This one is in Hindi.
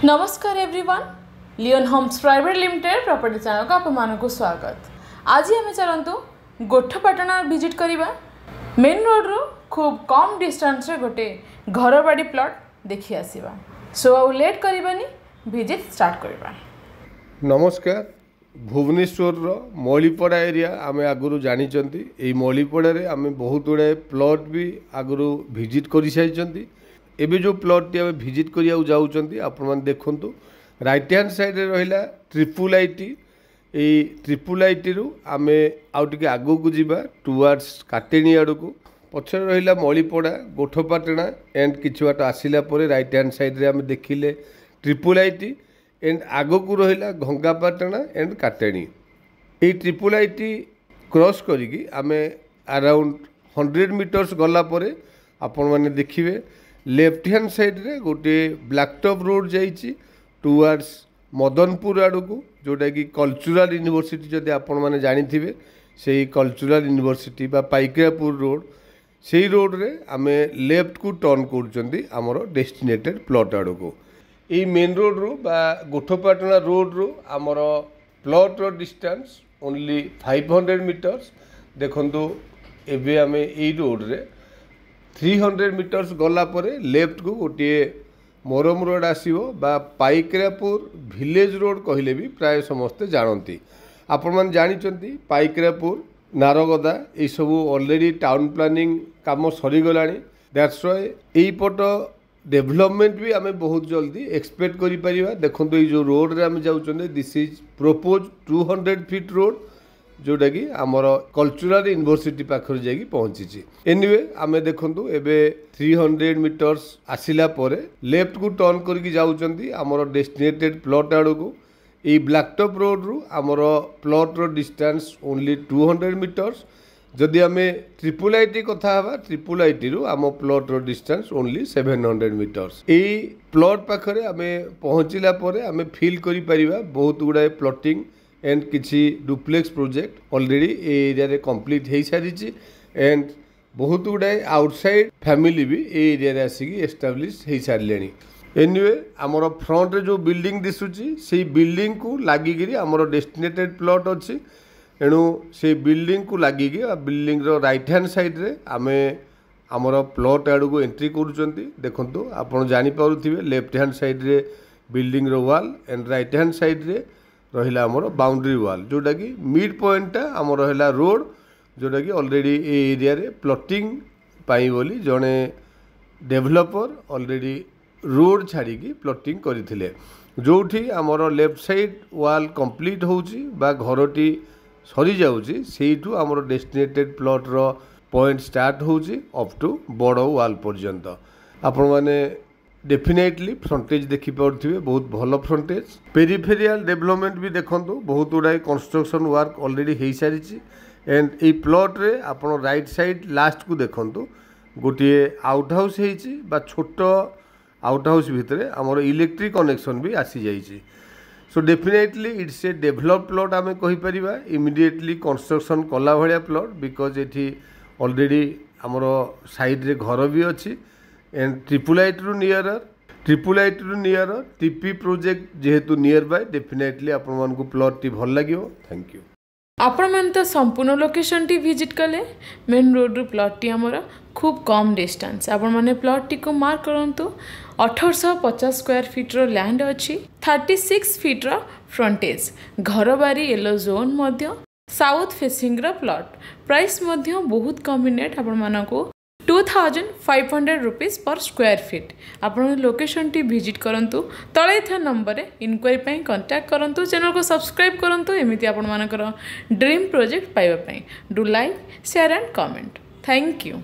नमस्कार everyone, Leon Holmes private limited property channel को आपको स्वागत। आज आम चलतु गोठपाटना विजिट करवा। मेन रोड रू खूब कम डिस्टेंस रे गोटे घर बाड़ी प्लॉट देखी आसवा। सो आउ लेट करबानी विजिट स्टार्ट करबा। नमस्कार। भुवनेश्वर मौलीपड़ा एरिया आम आगु जानी ये मौलीपड़ा आम बहुत गुड़ाए प्लॉट भी आगु विजिट कर सारी। एबे जो प्लॉट टी विजिट करिया जाउचंती आपण माने देखंतु राइट हैंड साइड रे रहिला triple IT. A triple IT रु आमे आउ टिके आगो को जीवा टुवर्ड्स काटेनी आडो को पछर रहिला मौलीपड़ा गोठपाटना एंड किछु बाट आसिला परे राइट हैंड साइड रे आमे देखिले ट्रिपल आईटी एंड आगो को रहिला गंगापाटना एंड काटेनी। ए ट्रिपल आईटी क्रॉस करिकी आमे अराउंड 100 मीटर्स गला परे आपण माने देखिबे लेफ्ट हैंड साइड रे गोटे ब्लैक टॉप रोड जाइए टुवर्ड्स मदनपुर आड़ को, जोटा कि कल्चरल यूनिवर्सिटी जदि आपण माने जानी थे से कल्चरल यूनिवर्सिटी बा पाइकरापुर रोड से रोड रे आमे लेफ्ट को टर्न कर आमर डेस्टिनेटेड प्लॉट आड़ को। ये मेन रोड रू बा गोठपाटना रोड रू आमर प्लॉट रो डिस्टेंस ओनली 500 मीटर्स। देखंतु एबे आमे ए रोड रे 300 मीटर्स गला परे लेफ्ट को गोटे मोरम रोड आसीबो बा पाइकरापुर विलेज रोड कहले भी प्राय समस्ते जानती। आपण मान जानिचंती पाइकरापुर नारगदा ये सब ऑलरेडी टाउन प्लानिंग काम सरी गलानी। दैट्स व्हाई एई पट डेवलपमेंट भी आमे बहुत जल्दी एक्सपेक्ट करि परिबा। देखंतु ये जो रोड रे आमे जाउचंदे this is propose 200 feet road जोटा कि आमर कल्चरल यूनिवर्सिटी पाखर जाकि पहुँची। एनीवे आमे देखंतु एबे 300 मीटर्स आसिला परे लेफ्ट को टर्न करके जाउचंती आमर डेस्टिनेटेड प्लॉट आड़ को। ये ब्लैक टॉप रोड रू आमर प्लॉट रो डिस्टेंस ओनली 200 मीटर्स। जदि आमे ट्रिपल आईटी कथा हवा ट्रिपल आईटी रू आम प्लॉट रो डिस्टेंस ओनली 700 मीटर्स। ये प्लॉट पाखरे आमे पहुँचला परे आमे फील करि परिबा बहुत गुड़ाए प्लॉटिंग एंड किसी डुप्लेक्स प्रोजेक्ट ऑलरेडी ए एरिया रे कंप्लीट हो सारी एंड बहुत गुड़ाए आउटसाइड फैमिली भी ए एरिया रे आसिकी एस्टाब्लिश हो सारे। एनीवे आमर फ्रंट रे जो बिल्डिंग दिसुची से बिल्डिंग को लागिकी आमर डेस्टिनेटेड प्लॉट अच्छी। एणु से बिल्डिंग को लागिकी building row right hand side रे आमे आमर प्लॉट आड़ को एंट्री करूचंती। देखंतु आपण जानि पारुथिबे लेफ्ट हैंड साइड रे बिल्डिंग रो wall and right hand side रे रहिला आमर बाउंड्री वाल जोटा कि मिड पॉइंट आमर रहिला रोड जोटा कि ऑलरेडी ए एरिया रे प्लॉटिंग पाई बोली जड़े डेवलपर ऑलरेडी रोड छाड़ी प्लॉटिंग करथिले। जोठी आमर लेफ्ट साइड वाल कंप्लीट होउची बा घरटी सरी जाउची सेइठू आमर डेस्टिनेटेड प्लॉट रो पॉइंट स्टार्ट होउची अप टू बड़ो वाल पर्यंत। आपण माने डेफिनेटली फ्रंटेज देखी पारे बहुत भल फ्रंटेज। पेरिफेरियल डेवलपमेंट भी देखंतु बहुत गुड़ाए कंस्ट्रक्शन वर्क ऑलरेडी हो सारी एंड ये प्लॉट रे आपण राइट साइड लास्ट को देखंतु गोटे आउट हाउस होइची बा छोट आउट हाउस भितर आमर इलेक्ट्रिक कनेक्शन भी आसी जाइए। So definitely it's a develop plot आमे कहि परिबा इमिडिएटली कंस्ट्रक्शन कला भलिया प्लॉट बिकॉज एठी ऑलरेडी आमर साइड रे घर भी अच्छी एंड ट्रिपल आईटी रु नियर टीपी प्रोजेक्ट जेहेतु नियर बाय डेफिनेटली आपण मान को प्लॉट टी भल लागियो। Thank you. आपण मान तो संपूर्ण लोकेशन टी विजिट कले। मेन रोड रू प्लॉट टी हमर खूब कम डिस्टेंस। आपण माने प्लॉट टी को मार्क करंतु 1850 स्क्वायर फीट रो लैंड अच्छी 36 फीट रो फ्रंटेज घर बारी येलो जोन मध्य साउथ फेसिंग रो प्लॉट प्राइस मध्य बहुत कन्वीनियंट। आपण मान को 2500 रुपीज पर स्क्वायर फीट। आपण लोकेशन टी विजिट करंतु तळे था नंबर रे इनक्वायरी पई कांटेक्ट करंतु। चैनल को सब्सक्राइब करंतु एमिति आपण मानकर ड्रीम प्रोजेक्ट पाइबा पई। Do like share and comment. Thank you.